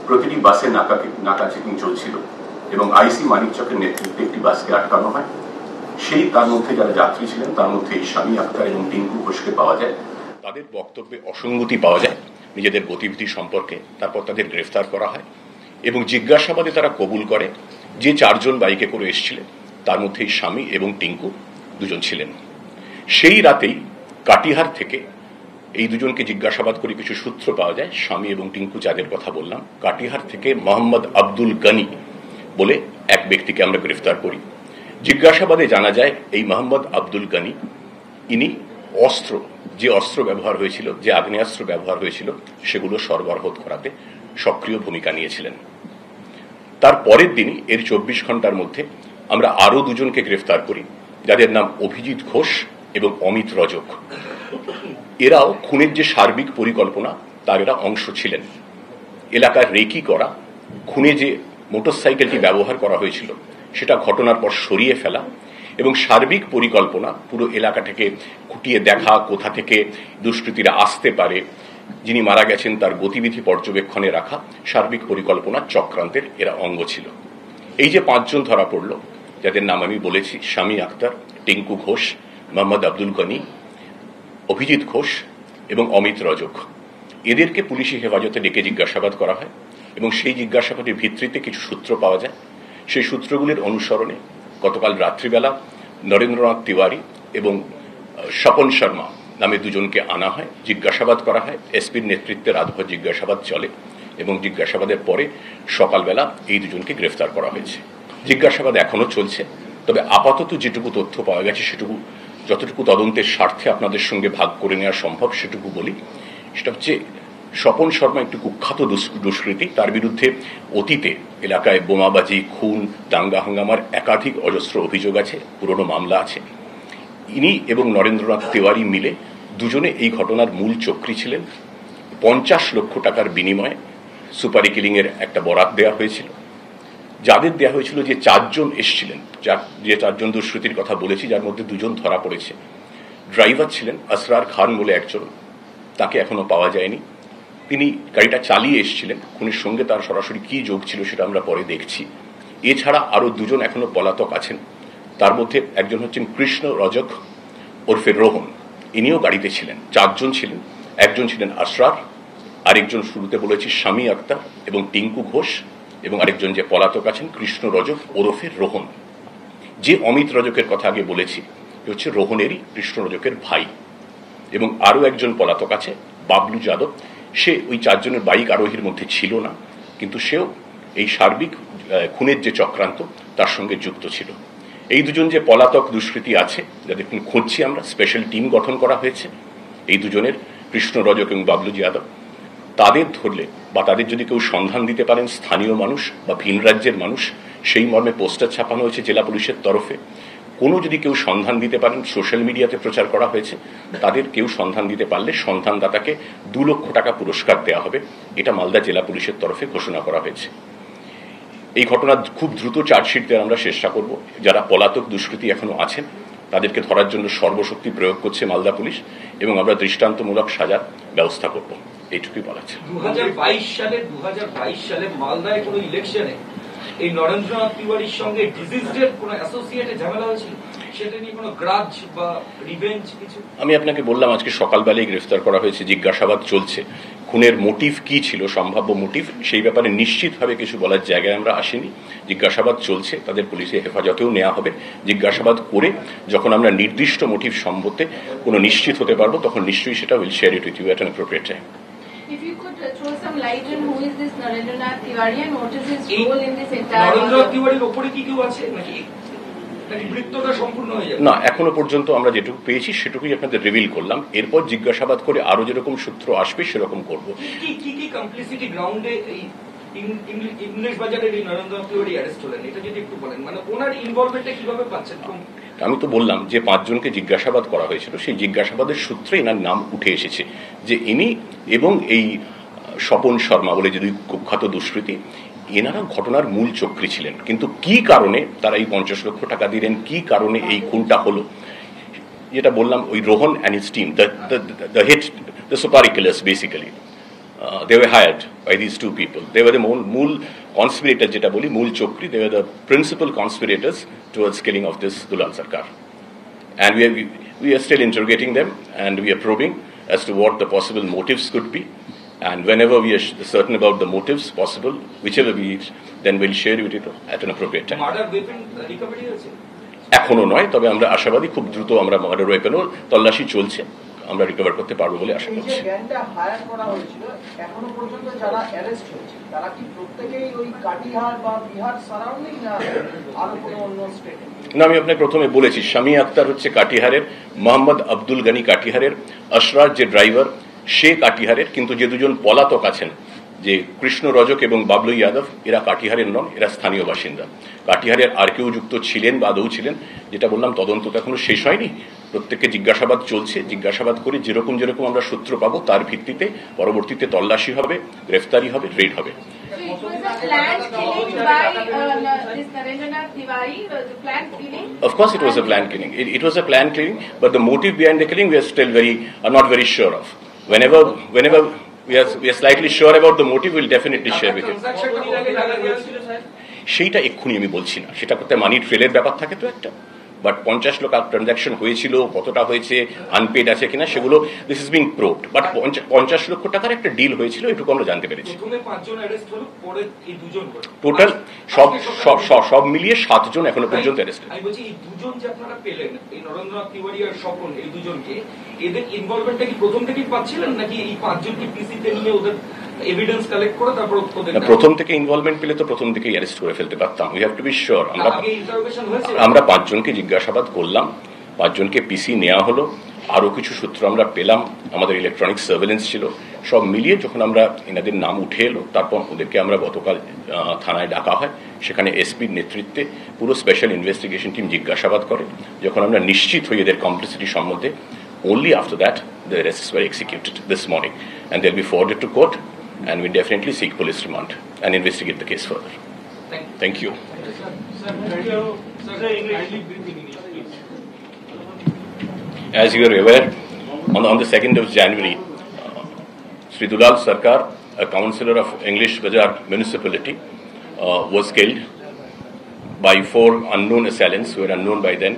প্রতিটি বাসে নাকা চেকিং চলছিল এবং আইসি মানিকচকের নেতৃত্বে একটি বাসকে আটকানো হয়। সেই তার মধ্যে যারা যাত্রী ছিলেন তার মধ্যে শামী আক্তার এবং টিঙ্কু ঘোষকে পাওয়া যায়। তাদের বক্তব্যে অসঙ্গতি পাওয়া যায় নিজেদের গতিবিধি সম্পর্কে। তারপর তাদের গ্রেফতার করা হয় এবং জিজ্ঞাসাবাদে তারা কবুল করে যে 4 জন বাইকে করে এসেছিলেন তার মধ্যেই শামী এবং টিঙ্কু দুজন ছিলেন। সেই রাতেই কাটিহার থেকে এই দুজনকে জিজ্ঞাসাবাদ করে কিছু সূত্র পাওয়া যায়। শামী এবং টিঙ্কু যাদের কথা বললাম, কাটিহার থেকে মোহাম্মদ আব্দুল গনি বলে এক ব্যক্তিকে আমরা গ্রেফতার করি। জিজ্ঞাসাবাদে জানা যায় এই মোহাম্মদ আব্দুল গনি ইনি যে অস্ত্র ব্যবহার হয়েছিল, যে আগ্নেয়াস্ত্র ব্যবহার হয়েছিল সেগুলো সরবরাহ করাতে সক্রিয় ভূমিকা নিয়েছিলেন। তার পরের দিনই এর 24 ঘন্টার মধ্যে আমরা আরো দুজনকে গ্রেফতার করি যাদের নাম অভিজিৎ ঘোষ এবং অমিত রজক। এরাও খুনের যে সার্বিক পরিকল্পনা তার এরা অংশ ছিলেন। এলাকার রেকি করা, খুনে যে মোটরসাইকেলটি ব্যবহার করা হয়েছিল সেটা ঘটনার পর সরিয়ে ফেলা এবং সার্বিক পরিকল্পনা পুরো এলাকাটাকে খুঁটিয়ে দেখা, কোথা থেকে দুষ্কৃতীরা আসতে পারে, যিনি মারা গেছেন তার গতিবিধি পর্যবেক্ষণে রাখা সার্বিক পরিকল্পনা চক্রান্তের এরা অঙ্গ ছিল। এই যে 5 জন ধরা পড়ল, যাদের নাম আমি বলেছি, শামী আক্তার, টিঙ্কু ঘোষ, মোহাম্মদ আব্দুল গনি, অভিজিৎ ঘোষ এবং অমিত রজক, এদেরকে পুলিশি হেফাজতে ডেকে জিজ্ঞাসাবাদ করা হয় এবং সেই জিজ্ঞাসাবাদের ভিত্তিতে কিছু সূত্র পাওয়া যায়। সেই সূত্রগুলির অনুসরণে গতকাল রাত্রিবেলা নরেন্দ্রনাথ তিওয়ারি এবং স্বপন শর্মা নামে দুজনকে আনা হয়, জিজ্ঞাসাবাদ করা হয়। এসপির নেতৃত্বে রাতভর জিজ্ঞাসাবাদ চলে এবং জিজ্ঞাসাবাদের পরে সকালবেলা এই দুজনকে গ্রেফতার করা হয়েছে। জিজ্ঞাসাবাদ এখনো চলছে, তবে আপাতত যেটুকু তথ্য পাওয়া গেছে সেটুকু যতটুকু তদন্তের স্বার্থে আপনাদের সঙ্গে ভাগ করে নেওয়া সম্ভব সেটুকু বলি। সেটা হচ্ছে স্বপন শর্মা একটু কুখ্যাত দুষ্কৃতী। তার বিরুদ্ধে অতীতে এলাকায় বোমাবাজি, খুন, দাঙ্গা হাঙ্গামার একাধিক অজস্র অভিযোগ আছে, পুরনো মামলা আছে। ইনি এবং নরেন্দ্রনাথ তিওয়ারি মিলে দুজনে এই ঘটনার মূল চক্রী ছিলেন। 50 লক্ষ টাকার বিনিময়ে সুপারি কিলিং এর একটা বরাত দেওয়া হয়েছিল। যাদের দেওয়া হয়েছিল, যে 4 জন এসেছিলেন, যে 4 জন দুষ্কৃতীর কথা বলেছি, যার মধ্যে 2 জন ধরা পড়েছে। ড্রাইভার ছিলেন আসরার খান বলে একজন, তাকে এখনো পাওয়া যায়নি। তিনি গাড়িটা চালিয়ে এসেছিলেন, খুনের সঙ্গে তার সরাসরি কি যোগ ছিল সেটা আমরা পরে দেখছি। এছাড়া আরো 2 জন এখনো পলাতক আছেন। তার মধ্যে একজন হচ্ছেন কৃষ্ণ রজক ওরফে রোহন, ইনিও গাড়িতে ছিলেন। 4 জন ছিলেন। একজন ছিলেন আসরার, আরেকজন শুরুতে বলেছি শামী আক্তার এবং টিঙ্কু ঘোষ, এবং আরেকজন যে পলাতক আছেন কৃষ্ণ রজক ওরফে রোহন। যে অমিত রজকের কথা আগে বলেছি হচ্ছে রোহনেরই, কৃষ্ণ রজকের ভাই। এবং আরো একজন পলাতক আছে বাবলু যাদব, সে ওই 4 জনের বাইক আরোহীর মধ্যে ছিল না, কিন্তু সেও এই সার্বিক খুনের যে চক্রান্ত তার সঙ্গে যুক্ত ছিল। এই 2 জন যে পলাতক দুষ্কৃতী আছে, যাদের খুঁজছি আমরা, স্পেশাল টিম গঠন করা হয়েছে এই 2 জনের, কৃষ্ণ রজক এবং বাবলু যাদব। তাদের ধরলে বা তাদের যদি কেউ সন্ধান দিতে পারেন, স্থানীয় মানুষ বা ভিন রাজ্যের মানুষ, সেই মর্মে পোস্টার ছাপানো হয়েছে জেলা পুলিশের তরফে। কোনো যদি কেউ সন্ধান দিতে পারেন, সোশ্যাল মিডিয়াতে প্রচার করা হয়েছে, তাদের কেউ সন্ধান দিতে পারলে সন্ধানদাতাকে 2 লক্ষ টাকা পুরস্কার দেওয়া হবে, এটা মালদা জেলা পুলিশের তরফে ঘোষণা করা হয়েছে। এই ঘটনা খুব দ্রুত চার্জশিট দেওয়ার আমরা চেষ্টা করব। যারা পলাতক দুষ্কৃতী এখনো আছেন তাদেরকে ধরার জন্য সর্বশক্তি প্রয়োগ করছে মালদা পুলিশ, এবং আমরা দৃষ্টান্তমূলক সাজার ব্যবস্থা করব, এইটুকুই বলা আছে। 2022 সালে মালদায় কোনো ইলেকশনে এই নরেন্দ্রনাথ তিওয়ারির সঙ্গে ডিজিজের কোনো অ্যাসোসিয়েটেড ঝামেলা হয়েছিল, সেটা নিয়ে কোনো গ্রাজ বা রিভেঞ্জ কিছু? আমি আপনাকে বললাম আজকে সকালবেলায় গ্রেফতার করা হয়েছে, জিজ্ঞাসাবাদ চলছে। খুনের মোটিভ কি ছিল, সম্ভাব্য মোটিভ, সেই ব্যাপারে নিশ্চিতভাবে কিছু বলার জায়গায় আমরা আসিনি। জিজ্ঞাসাবাদ চলছে, তাদের পুলিশের হেফাজতেও নেওয়া হবে। জিজ্ঞাসাবাদ করে যখন আমরা নির্দিষ্ট মোটিভ সম্বন্ধে কোনো নিশ্চিত হতে পারবো, তখন নিশ্চয়ই সেটা will share it with you at an appropriate time. If you could throw some light on who is this Narendranath Tiwari and what is his role in this entire? Narendranath Tiwariর উপরে কি কেউ আছে নাকি বৃত্তটা সম্পূর্ণ হয়ে যাবে? না, এখনো পর্যন্ত আমরা যেটুকু পেয়েছি সেটুকুই আপনাদের রিভিল করলাম। এরপর জিজ্ঞাসাবাদ করে আরো যেরকম সূত্র আসবে সেরকম করব। কি কমপ্লিসিটি গ্রাউন্ডে এই ইংলিশ বাজারের এই নরেন্দ্রনাথ তিওয়ারি অ্যারেস্ট হলেন, এটা যদি একটু বলেন, মানে ওনার ইনভলভমেন্টটা কিভাবে পাচ্ছেন? আমি তো বললাম যে 5 জনকে জিজ্ঞাসাবাদ করা হয়েছিল, সেই জিজ্ঞাসাবাদের সূত্রে এনার নাম উঠে এসেছে যে ইনি এবং এই স্বপন শর্মা বলে যে 2 কুখ্যাত দুষ্কৃতী, এনারা ঘটনার মূল চক্রী ছিলেন। কিন্তু কি কারণে তারা এই 50 লক্ষ টাকা দিলেন, কি কারণে এই খুনটা হলো, যেটা বললাম, ওই Rohan and his team, the supari killers basically, they were hired by these two people. They were the mool conspirators, jeta boli, mool chokri. They were the principal conspirators towards killing of this Dulal Sarkar. And we are still interrogating them, and we are probing as to what the possible motives could be. And whenever we are certain about the motives possible, whichever be it, then we'll share with it at an appropriate time. Murder weapon recovery হয়েছে? এখনো নয়, তবে আমরা আশাবাদী খুব দ্রুত আমরা murder ওয়েপেনও তল্লাশি চলছে, আমরা রিকভার করতে পারবো বলে আশা করছি। গ্যাংটা হায়ার করা হয়েছিল, এখনো পর্যন্ত যারা অ্যারেস্ট হয়েছে তারা কি প্রত্যেকেই ওই কাটিহার বা বিহার সারাউন্ডিং না আরো কোনো অন্য স্টেটে? না, আমি আপনাকে প্রথমে বলেছি শামী আক্তার হচ্ছে কাটিহারের, মোহাম্মদ আব্দুল গানি কাটিহারের, আশরার যে ড্রাইভার সে কাটিহারের, কিন্তু যে দুজন পলাতক আছেন যে কৃষ্ণ রজক এবং বাবলু যাদব, এরা কাটিহারের নন, এরা স্থানীয় বাসিন্দা। কাটিহারের আর কেউ যুক্ত ছিলেন বা আদৌ ছিলেন, যেটা বললাম তদন্ত তো এখনো শেষ হয়নি, প্রত্যেককে জিজ্ঞাসাবাদ চলছে। জিজ্ঞাসাবাদ করে যেরকম যেরকম আমরা সূত্র পাবো তার ভিত্তিতে পরবর্তীতে তল্লাশি হবে, গ্রেফতারি হবে, রেড হবে। Of course, it was a planned killing. It was a planned killing, but the motive behind the killing we are still not very sure of. Whenever we are slightly sure about the motive, we'll definitely share with you. সেইটা এক্ষুনি আমি বলছি না, সেটা করতে মানি ট্রেলের ব্যাপার থাকে তো একটা, বাট 50 লাখ ট্রানজাকশন হয়েছিল, কতটা হয়েছে, আনপেড আছে কিনা, সেগুলো this is being proved. But 50 লক্ষ টাকার একটা ডিল হয়েছিল, এটুকু আমরা জানতে পেরেছি। টোটাল সব মিলিয়ে 7 জন এখনো পর্যন্ত অ্যারেস্ট। আমি বলছি এই দুজন যে আপনারা পেলেন, এই নরেন্দ্রনাথ তিওয়ারি আর স্বপন, এই দুজনকে, এদের ইনভলভমেন্টটা কি প্রথম থেকেই পাচ্ছিলেন, নাকি এই 5 জনকে পিসিতে নিয়ে ওদের এভিডেন্স কালেক্ট করে তারপর ওদের? প্রথম থেকে ইনভলভমেন্ট পেলে তো প্রথম থেকেই অ্যারেস্ট করে ফেলতে পারতাম। We have to be sure. আমরা 5 জনকে জিজ্ঞাসাবাদ করলাম, 5 জনকে পিসি নেওয়া হলো, আরো কিছু সূত্র আমরা পেলাম, আমাদের ইলেকট্রনিক সার্ভেলেন্স ছিল, সব মিলিয়ে যখন আমরা এনাদের নাম উঠে এলো, তারপর ওদেরকে আমরা গতকাল থানায় ডাকা হয়, সেখানে এসপির নেতৃত্বে পুরো স্পেশাল ইনভেস্টিগেশন টিম জিজ্ঞাসাবাদ করে। যখন আমরা নিশ্চিত হই এদের কমপ্লিসিটি সম্বন্ধে, only after that the arrests were executed this morning, and they'll be forwarded to court, and we definitely seek police remand and investigate the case further. Thank you. As you are aware, on the 2nd of January, Sri Dulal Sarkar, a councillor of English Bazaar municipality, was killed by 4 unknown assailants who were unknown by then.